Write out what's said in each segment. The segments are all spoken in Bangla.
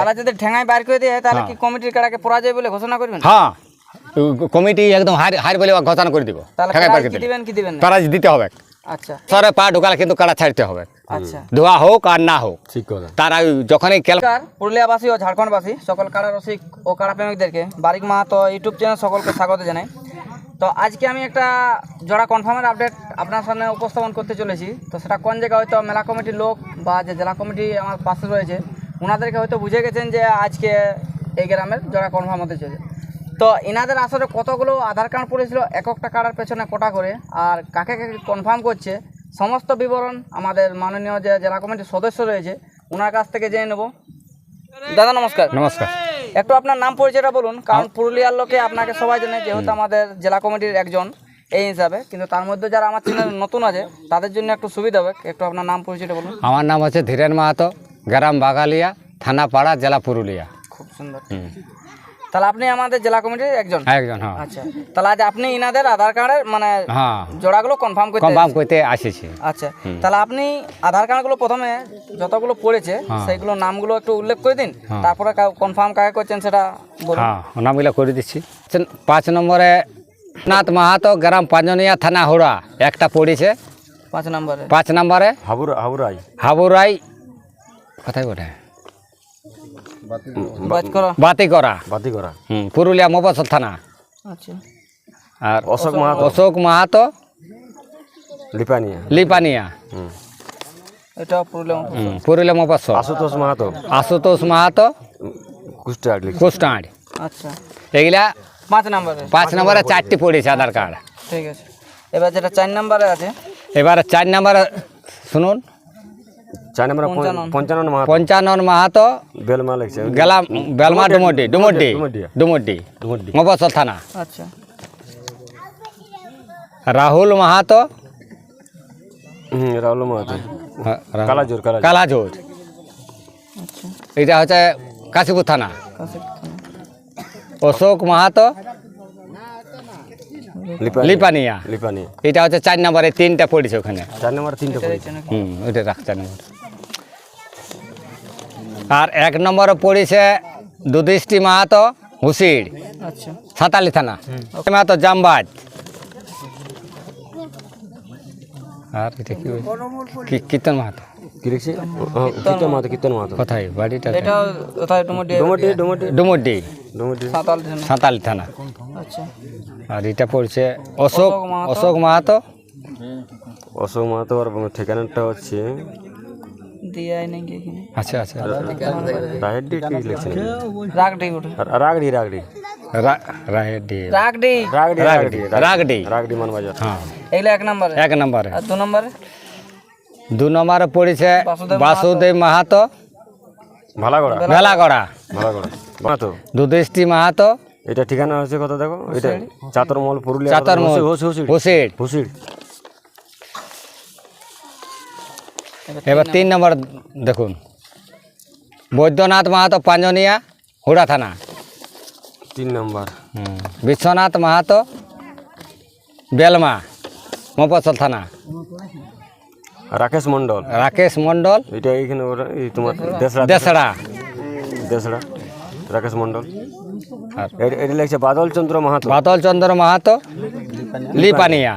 তারা যদি ঠেঙায় বাইর করে দেয় তাহলে কি কমিটির কাড়াকে পরাজয় বলে ঘোষণা করবেন? হ্যাঁ, কমিটি একদম হার বলে ঘোষণা করে দিব। তাহলে ঠেঙায় বাইর প্রাইজ করে কি দিলে দিবেন কি দিবেন না? প্রাইজ দিতে হবে। আচ্ছা সরে পা ঢোকালে কিন্তু কাড়া ছাড়তে হবে, আচ্ছা। ধোয়া হোক আর না হোক। ঠিক কথা। তারা যখনই খেল নমস্কার পুরুলিয়াবাসী ও ঝাড়খণ্ডবাসী সকল কাড়া রসিক ও কাড়া প্রেমিকদেরকে বারিক মাহাতো ইউটিউব চ্যানেল সকলকে স্বাগত জানাই। তো আজকে আমি একটা জোড়া কনফার্মের আপডেট আপনার সামনে উপস্থাপন করতে চলেছি। তো সেটা কোন জায়গায় হয়তো মেলা কমিটির লোক বা যে জেলা কমিটি আমার পাশে রয়েছে ওনাদেরকে হয়তো বুঝে গেছেন যে আজকে এই গ্রামের জোড়া কনফার্ম হতে চলেছে। তো এনাদের আসলে কতগুলো আধার কার্ড পড়েছিল, একটা কার্ডের পেছনে কোটা করে, আর কাকে কাকে কনফার্ম করছে সমস্ত বিবরণ আমাদের মাননীয় যে জেলা কমিটির সদস্য রয়েছে ওনার কাছ থেকে জেনে নেব। দাদা নমস্কার। নমস্কার। একটু আপনার নাম পরিচয়টা বলুন, কারণ পুরুলিয়ার লোকে আপনাকে সবাই জানে যেহেতু আমাদের জেলা কমিটির একজন এই হিসাবে, কিন্তু তার মধ্যে যারা আমার চ্যানেল নতুন আছে তাদের জন্য একটু সুবিধা হবে। একটু আপনার নাম পরিচয়টা বলুন। আমার নাম হচ্ছে ধীরেন মাহাতো, গ্রাম বাগালিয়া, থানা পাড়া, জেলা পুরুলিয়া। খুব সুন্দর। তাহলে আপনি আমাদের জেলা কমিটির একজন? একজন। হ্যাঁ আচ্ছা, তাহলে আজ আপনি ইনাদের আধার কার্ডের মানে হ্যাঁ জোড়াগুলো কনফার্ম করতে আসেছি। আচ্ছা, তাহলে আপনি আধার কার্ডগুলো প্রথমে যতগুলো পড়েছে সেইগুলো নামগুলো একটু উল্লেখ করে দিন, তারপরে কনফার্ম কাকে করছেন সেটা বলুন। হ্যাঁ, নামগুলো করে দিচ্ছি। 5 নম্বরে নাথ মাহাতো, গ্রাম পাঁজনিয়া, থানা হুড়া একটা পড়েছে। 5 নম্বরে 5 নম্বরে হাবুরাই। হাবুরাই কোথায় বটে বাতিকরা, পুরুলিয়া মফস্বল থানা। আচ্ছা, আর অশোক মাহাতো লিপানিয়া, এটা পুরুলিয়া মফস্বল। আশুতোষ মাহাতো কুষ্টাঁড়। আচ্ছা, এগুলা 5 নম্বরে 4টি পড়েছে আধার কার্ড। ঠিক আছে। এবার যেটা 4 নম্বরে আছে, এবার 4 নম্বরে শুনুন। 55 মাহাতো, বেলমা ডুমড্ডি মফস্বল থানা। আচ্ছা, রাহুল মাহাতো কালাজোর, আচ্ছা, এটা হচ্ছে কাশীপুর থানা। কাশীপুর থানা। অশোক মাহাতো লিপানিয়া, এটা হচ্ছে 4 নম্বরে 3টা পড়েছে ওখানে। ওইটা রাখ 4 নম্বর। আর 1 নম্বরে পড়েছে দুদৃষ্টি মাহাতো হুসির, আচ্ছা, সাঁতালি থানা। মাহাতো জামবাজ। আর এটা কি কীর্তন মাহাতো, কোথায় বাড়িটা? এটা কোথায়? ডুমড্ডি সাঁতালি থানা। আচ্ছা, আর এটা পড়ছে অশোক মাহাতো। আর ঠিকানাটা হচ্ছে আচ্ছা আচ্ছা রাগডি মানবাজার। হ্যাঁ, এগুলো 1 নম্বরে। 1 নম্বরে। আর 2 নম্বরে? 2 নম্বরে পড়েছে বাসুদেব মাহাতো ভেলাগড়া, দুদৃষ্টি মাহাতো। এটা ঠিকানা হচ্ছে কথা দেখো, এটা চাতরমল, পুরুলিয়া। হুসির। এবার 3 নম্বর দেখুন, বৈদ্যনাথ মাহাতো পাঁজনিয়া, হুড়া থানা। 3 নম্বর বিশ্বনাথ মাহাতো বেলমা মফস্বল থানা। রাকেশ মন্ডল, এটা এইখানে তোমার দেশড়া রাকেশ মন্ডল। আর এটা লিখছে বাদল চন্দ্র মাহাতো লিপানিয়া।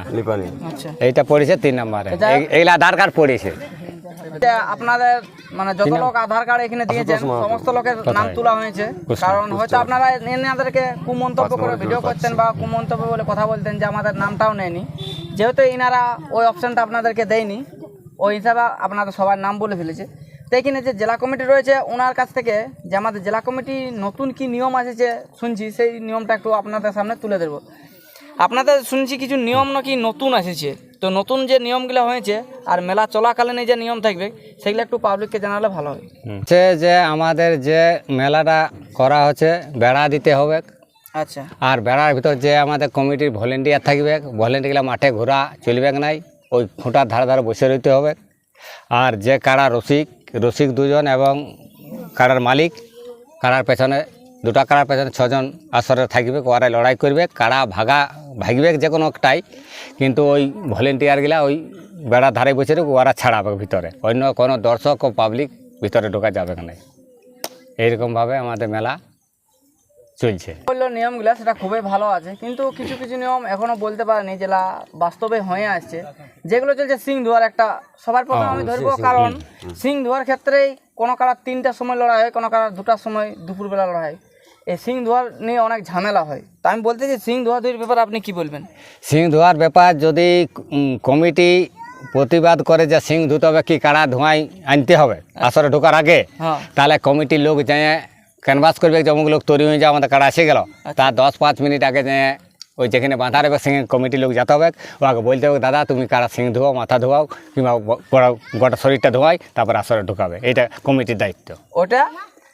আচ্ছা, এইটা পড়েছে 3 নম্বরে। এইগুলা আধার কার্ড পড়েছে। আপনাদের মানে যত লোক আধার কার্ড এখানে দিয়েছেন সমস্ত লোকের নাম তোলা হয়েছে, কারণ হয়তো আপনারা এনাদেরকে কুমন্তব্য করে ভিডিও করতেন বা কুমন্তব্য বলে কথা বলতেন যে আমাদের নামটাও নেয়নি। যেহেতু ইনারা ওই অপশানটা আপনাদেরকে দেয়নি, ওই হিসাবে আপনাদের সবার নাম বলে ফেলেছে। তো এখানে যে জেলা কমিটি রয়েছে ওনার কাছ থেকে যে আমাদের জেলা কমিটি নতুন কি নিয়ম আছে যে শুনছি, সেই নিয়মটা একটু আপনাদের সামনে তুলে ধরবো। আপনাদের শুনছি কিছু নিয়ম নাকি নতুন এসেছে, তো নতুন যে নিয়মগুলো হয়েছে আর মেলা চলাকালীন যে নিয়ম থাকবে সেগুলো একটু পাবলিককে জানালে ভালো হয়। যে আমাদের যে মেলাটা করা হচ্ছে বেড়া দিতে হবে। আচ্ছা, আর বেড়ার ভিতর যে আমাদের কমিটির ভলেন্টিয়ার থাকবে, ভলেন্টিয়ারগুলো মাঠে ঘোরা চলবে নাই, ওই খুঁটার ধারে ধারে বসে রইতে হবে। আর যে কাড়া রসিক 2 জন এবং কাড়ার মালিক, কাড়ার পেছনে 2টা কাড়ার পেছনে 6 জন আসরে থাকবে, ওরা লড়াই করবে, কাড়া ভাগবে যে কোনো একটাই, কিন্তু ওই ভলেন্টিয়ারগুলা ওই বেড়ার ধারে বসে ওরা ছাড়াবে ভিতরে, অন্য কোনো দর্শক ও পাবলিক ভিতরে ঢোকা যাবে না। এইরকমভাবে আমাদের মেলা চলছে। বললো নিয়মগুলো সেটা খুবই ভালো আছে, কিন্তু কিছু কিছু নিয়ম এখনো বলতে পারেনি যেটা বাস্তবে হয়ে আসছে। যেগুলো চলছে সিং ধোয়ার একটা, সবার প্রথমে আমি ধরবো, কারণ সিং ধোয়ার ক্ষেত্রেই কোনো কারার 3টার সময় লড়াই হয়, কোনো কারার 2টার সময় দুপুরবেলা লড়াই হয়। এই সিং ধোয়ার নিয়ে অনেক ঝামেলা হয়। তা আমি বলতে চাই সিং ধোয়াধুয়ির ব্যাপারে আপনি কি বলবেন? সিং ধোয়ার ব্যাপার যদি কমিটি প্রতিবাদ করে যে সিং ধুতে হবে কি কাড়া ধোঁয়াই আনতে হবে আসরে ঢোকার আগে, হ্যাঁ, তাহলে কমিটির লোক যে ক্যানভাস করবে যে অমুক লোক তৈরি হয়ে যায় আমাদের কাড়া এসে গেল, তার 10-5 মিনিট আগে যে ওই যেখানে বাঁধা রাখবে সিংয়ের কমিটির লোক যেতে হবে, ওকে বলতে হবে দাদা তুমি কাড়া সিং ধোয়াও, মাথা ধোয়াও, কিংবা গোটা শরীরটা ধোয়াই, তারপর আসরে ঢুকাবে। এটা কমিটির দায়িত্ব। ওটা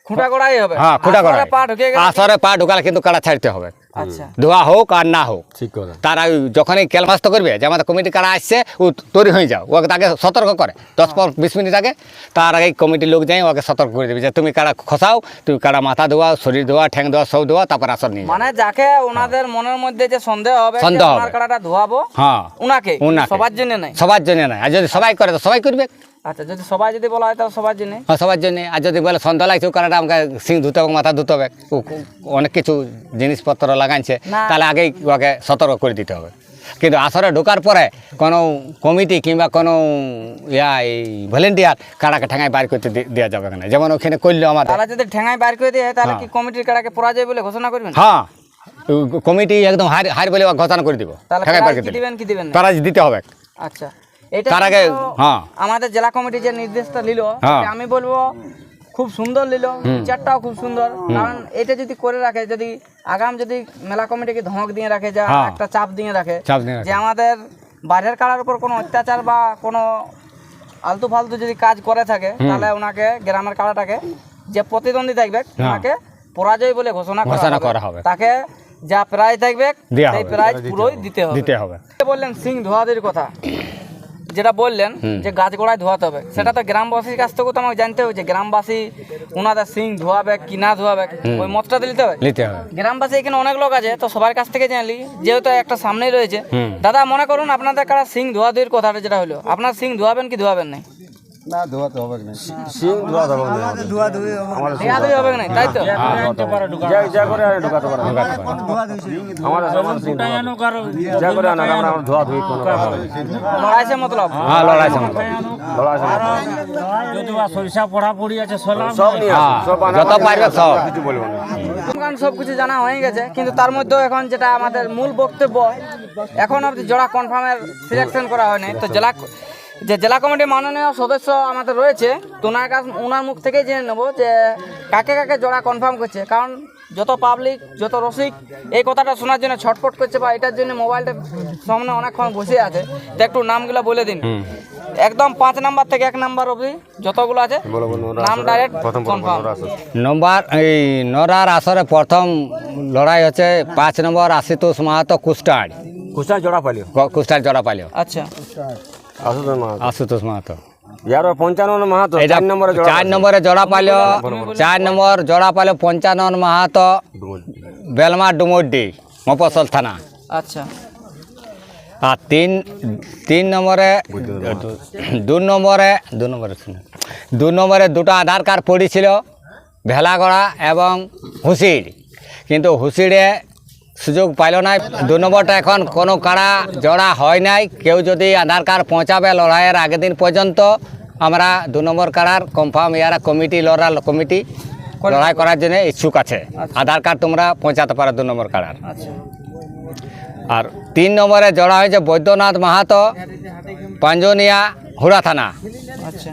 খুঁটা করাই হবে। হ্যাঁ, খুঁটা করাই। পা ঢুকে গেলে আসরে পা ঢুকালে কিন্তু কাড়া ছাড়তে হবে, আচ্ছা, ধোয়া হোক আর না হোক। ঠিক কথা। তারা যখনই ক্যালমাস তো করবে যে আমাদের কমিটি কারা আসছে, ও তৈরি হয়ে যাও, ওকে তাকে সতর্ক করে 10-20 মিনিট আগে। তার আগে কমিটির লোক যাই ওকে সতর্ক করে দেবে যে তুমি কারা খসাও, তুমি কারা মাথা ধোয়া, শরীর ধোয়া, ঠ্যাং ধোয়া, সব ধোয়া, তারপর আসর নিয়ে যাও। মানে যাকে ওনাদের মনের মধ্যে যে সন্দেহ হবে যে সন্দেহ হবে। ওনার কাড়াটা ধোয়াবো, হ্যাঁ, উনাকে, উনাকে। সবার জন্য নাই। সবার জন্য নয়, আর যদি সবাই করে তো সবাই করবে। আচ্ছা, যদি সবাই যদি বলা হয় তাহলে সবার জন্য। হ্যাঁ, সবার জন্য। আর যদি বলে সন্দেহ লাগছে ও কারাটা আমাকে সিং ধুতে হবে, মাথা ধুতে হবে, অনেক কিছু জিনিসপত্র লাগাইছে, না। তাহলে আগেই ওকে সতর্ক করে দিতে হবে। কিন্তু আসরে ঢোকার পরে কোনো কমিটি কিংবা কোনো এই ভলেন্টিয়ার কাড়াকে ঠেঙায় বাইর করতে দেওয়া যাবে না, যেমন ওখানে করলো আমাদের। তাহলে যদি ঠেঙায় বাইর করে দিয়ে তাহলে কি কমিটির কাড়াকে পরাজয় বলে ঘোষণা করবেন? হ্যাঁ, কমিটি একদম হার বলে ঘোষণা করে দিব, তাহলে ঠেঙায় বাইর প্রাইজ করে কি দিবেন কি দিবেন না? প্রাইজ দিতে হবে। আচ্ছা, এটা তার আগে, কিন্তু হ্যাঁ। আমাদের জেলা কমিটি যে নির্দেশটা নিল, হ্যাঁ। আমি বলবো খুব সুন্দর নিল, বিচারটাও খুব সুন্দর। কারণ এটা যদি করে রাখে, যদি আগাম যদি মেলা কমিটিকে ধমক দিয়ে রাখে, যা হ্যাঁ। একটা চাপ দিয়ে রাখে চাপ দিয়ে রাখে। যে আমাদের বাইরের কাড়ার উপর কোনো অত্যাচার বা কোনো আলতু ফালতু যদি কাজ করে থাকে, তাহলে ওনাকে গ্রামের কাড়াটাকে যে প্রতিদ্বন্দ্বী থাকবে ওনাকে পরাজয় বলে ঘোষণা করা হবে। তাকে যা প্রাইজ থাকবে দেয়া সেই হবে। প্রাইজ পুরোই দিতে হবে। বললেন সিং ধোয়াদের কথা, যেটা বললেন যে গাছ গোড়ায় ধোয়াতে হবে, সেটা তো গ্রামবাসীর কাছ থেকেও তো আমাকে জানতে হবে যে গ্রামবাসী ওনাদের সিং ধোয়াবে কি না ধোয়াবে, ওই মতটা দিতে হবে। নিতে হবে। গ্রামবাসী এখানে অনেক লোক আছে, তো সবার কাছ থেকে জানলি, যেহেতু একটা সামনেই রয়েছে। দাদা, মনে করুন আপনাদের কারা সিং ধোয়াধুয়ির কথাটা যেটা হলো, আপনার সিং ধোয়াবেন কি ধোয়াবেন না? সিং ধোয়া দেবো না। ধোয়াধুয়ি হবে না, তাই তো? যা করে আর ঢোকাতে পারে। আমাদের সমান সিং যা করে না, আমরা ধোয়া ধুই কোনো লড়াইছে মতলব। হ্যাঁ, লড়াইছে মতো। সরিষা পড়া পড়ি আছে সব নিয়ে আসো, সব যত পারবে সব। কিছু বলবো না। কারণ সবকিছু জানা হয়ে গেছে, কিন্তু তার মধ্যেও এখন যেটা আমাদের মূল বক্তব্য, এখন অব্দি জোড়া কনফার্মের সিলেকশন করা হয়নি। তো জেলা কমিটির মাননীয় সদস্য আমাদের রয়েছে, তো ওনার মুখ থেকেই জেনে নেবো যে কাকে কাকে জোড়া কনফার্ম করছে। কারণ যত পাবলিক, যত রসিক এই কথাটা শোনার জন্য ছটফট করছে, বা এটার জন্য মোবাইলটা সামনে অনেকক্ষণ বসে আছে। তো একটু নামগুলো বলে দিন, একদম 5 নাম্বার থেকে 1 নাম্বার অবধি যতগুলো আছে নাম ডাইরেক্ট কনফার্ম। নম্বর এই নরার আসরে প্রথম লড়াই হচ্ছে 5 নম্বর আশুতোষ মাহাতো কুষ্টার। কুস্তা জোড়া পালিও, কুষ্টার জোড়া পাইল আচ্ছা, আশুতোষ মাহাতো। ইয়ার 55 মাহাতো, এটা 4 নম্বরে জোড়া 4 নম্বরে জোড়া পাইল। 4 নম্বর জোড়া পাইল 55 মাহাতো, বেলমা ডুমুরডি, মফস্বল থানা। আচ্ছা, আর তিন নম্বরে দু নম্বরে দুটো আধার কার্ড পড়েছিল, ভেলাগড়া এবং হুসির, কিন্তু হুসিরে সুযোগ পাইল না। 2 নম্বরটা এখন কোনো কাড়া জোড়া হয় নাই। কেউ যদি আধার কার্ড পৌঁছাবে লড়াইয়ের আগের দিন পর্যন্ত, আমরা 2 নম্বর কাড়ার কনফার্ম ইয়ারা কমিটি লড়াই করার জন্য ইচ্ছুক আছে। আধার কার্ড তোমরা পৌঁছাতে পারো 2 নম্বর কাড়ার। আচ্ছা, আর 3 নম্বরে জড়া হয়েছে বৈদ্যনাথ মাহাতো, পাঞ্জনিয়া, হুড়া থানা। আচ্ছা,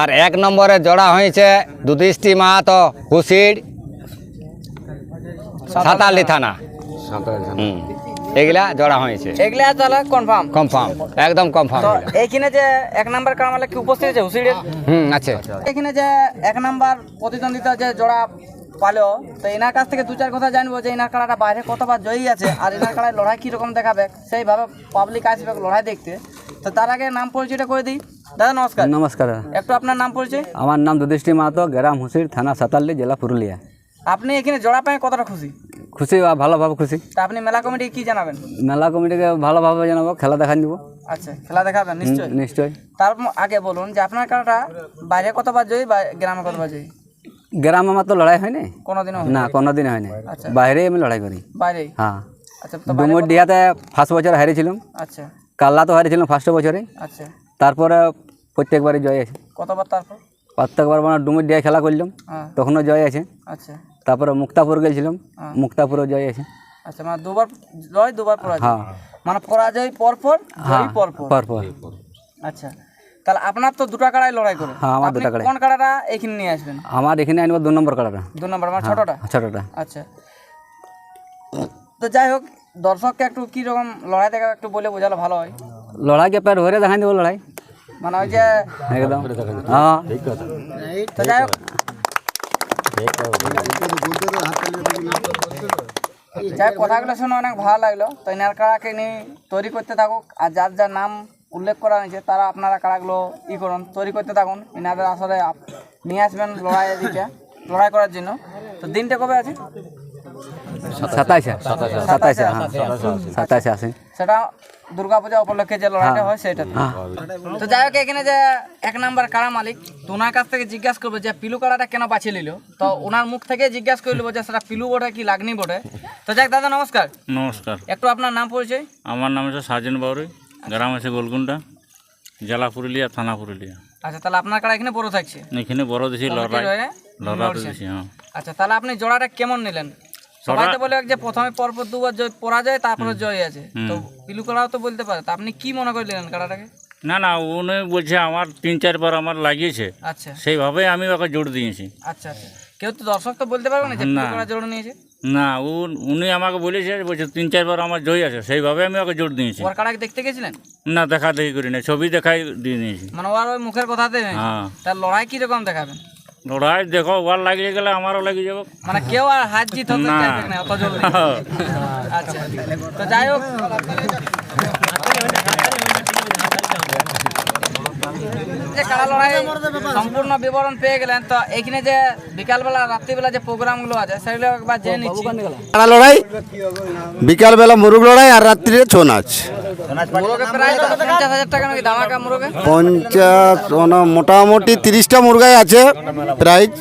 আর 1 নম্বরে জড়া হয়েছে দুধিষ্টি মাহাতো, হুসির, সাতালি থানা। এগুলা জড়া হয়েছে, এগুলা তাহলে কনফার্ম কনফার্ম, একদম কনফার্ম। তো এইখানে যে 1 নাম্বার কারমালে কি উপস্থিত আছে হুসিরের? আছে। এখানে যে 1 নাম্বার প্রতিদ্বন্দ্বিতা যে জোড়া পালো, তো এনার কাছ থেকে 2-4 কথা জানবো যে এনার কাড়াটা বাইরে কতবার জয়ী আছে, আর এনার কাড়ায় লড়াই কীরকম দেখাবে, সেইভাবে পাবলিক আসবে লড়াই দেখতে। তো তার আগে নাম পরিচয়টা করে দিই। দাদা নমস্কার। নমস্কার, একটু আপনার নাম পরিচয়। আমার নাম দুধিষ্টি মাহাতো, গ্রাম হুসির, থানা সাতাল্লি, জেলা পুরুলিয়া। আপনি এখানে জোড়া পেয়ে কতটা খুশি? খুশি, ভালোভাবে খুশি। তা আপনি মেলা কমিটি কি জানাবেন? মেলা কমিটিকে ভালোভাবে জানাবো, খেলা দেখা দিব। আচ্ছা, খেলা দেখাবেন নিশ্চয়ই। নিশ্চয়। তার আগে বলুন যে আপনার কাড়াটা বাইরে কতবার জয়ী বা গ্রামে কতবার জয়ী? গ্রাম আমার তো লড়াই হয়নি, কোনোদিনও না কোনোদিন হয়নি, বাইরে আমি লড়াই করি। বাইরেই? হ্যাঁ, আচ্ছা, তো ডুমুরডিয়াতে ফার্স্ট বছর হারিয়েছিলাম, আচ্ছা কাল্লা তো হারিয়েছিলাম ফার্স্ট বছরে, আচ্ছা। তারপরে প্রত্যেকবারই জয় আছে, কতবার তারপর? প্রত্যেকবার মানে ডুমুরডিয়ায় খেলা করলাম, হ্যাঁ, তখনও জয় আছে। আচ্ছা তারপরে মুক্তাপুর গেছিলাম, মুক্তাপুরও জয় আছে। আচ্ছা, মানে দুবার জয় দুবার পরাজয়? হ্যাঁ মানে পরাজয় পরপর জয় পরপর? পরপর। আচ্ছা, তাহলে আপনার তো দুটা কাড়াই লড়াই করে। হ্যাঁ, আমার আপনি দুটা কাড়াই। কোন কাড়াটা এখানে নিয়ে আসবেন? আমার এখানে আনবো 2 নম্বর কাড়াটা, 2 নম্বর মানে ছোটটা? ছোটটা। আচ্ছা, তো যাই হোক, দর্শককে একটু কি রকম লড়াই দেখা একটু বলে বোঝালে ভালো হয়। লড়াইকে প্যার হরে দেখাই দেবো লড়াই মানে ওই যে একদম। হ্যাঁ, তো যাই হোক, কথাগুলো শুনে অনেক ভালো লাগলো। তো এনার কাড়াকে নিয়ে তৈরি করতে থাকুক, আর যার যার নাম উল্লেখ করা হয়েছে তারা আপনারা কাড়াগুলো করুন, তৈরি করতে থাকুন। এনাদের আসলে নিয়ে আসবেন লড়াই করার জন্য। তো দিনটা কবে আছে? 27 হ্যাঁ 27 আছে। সেটা দুর্গাপূজা উপলক্ষে যে লড়াইটা হয় সেটা। তো যাই হোক, এখানে যে 1 নাম্বার কাড়া মালিক, তো ওনার কাছ থেকে জিজ্ঞাসা করবো যে পিলু কাড়াটা কেন বাছিয়ে নিল। তো ওনার মুখ থেকে জিজ্ঞাসা করে নেবো যে সেটা পিলু বটে কি লাগনি বটে। তো যাক দাদা, নমস্কার। নমস্কার, একটু আপনার নাম পরিচয়। আমার নাম হচ্ছে সাজেন বাউরি, গ্রাম আছে গোলকুন্ডা, জেলা পুরুলিয়া, থানা পুরুলিয়া। আচ্ছা, তাহলে আপনার কাড়া এখানে বড় থাকছে? এখানে বড় দিছি লড়াই দিছি। হ্যাঁ, আচ্ছা, তাহলে আপনি জোড়াটা কেমন নিলেন? সবাই তো বলে যে প্রথমে পরপর 2 বার জয় পরাজয়, তারপরে জয় আছে। তো পিলু কাড়াও তো বলতে পারে। তো আপনি কি মনে করে নিলেন কাড়াটাকে? না না, উনি বলছে আমার 3-4 বার আমার লাগিয়েছে, আচ্ছা সেইভাবে আমি ওকে জোর দিয়েছি। আচ্ছা আচ্ছা, কেউ তো দর্শক তো বলতে পারবে না যে পিলু কাড়া জোড় নিয়েছে। না, উনি আমাকে বলেছে, বলছে 3-4 বার আমার জয় আছে, সেইভাবে আমি ওকে জোর দিয়েছি। ওর কাড়াকে দেখতে গেছিলেন? না, দেখা দেখি করি না, ছবি দেখাই দিয়ে দিয়েছি। মানে ওর ওই মুখের কথাতে? হ্যাঁ, তার লড়াই কি রকম দেখাবেন? লড়াই দেখো, ওর লাগিয়ে গেলে আমারও লাগিয়ে যাবো। মানে কেউ আর হাত জিত হতে না। চাইবে না অত জলদি। আচ্ছা, তো যাই হোক, যে কাড়া লড়াই সম্পূর্ণ বিবরণ পেয়ে গেলেন। তো এখানে যে বিকালবেলা রাত্রিবেলা যে প্রোগ্রামগুলো আছে সেগুলো একবার জেনে নিচ্ছি। কাড়া লড়াই, বিকালবেলা মুরগ লড়াই, আর রাত্রিরে ছৌ নাচ। মুরগে প্রায় 50,000 টাকা নাকি ধামাকা মুরগে? 50 মোটামুটি 30টা মুরগাই আছে প্রাইজ।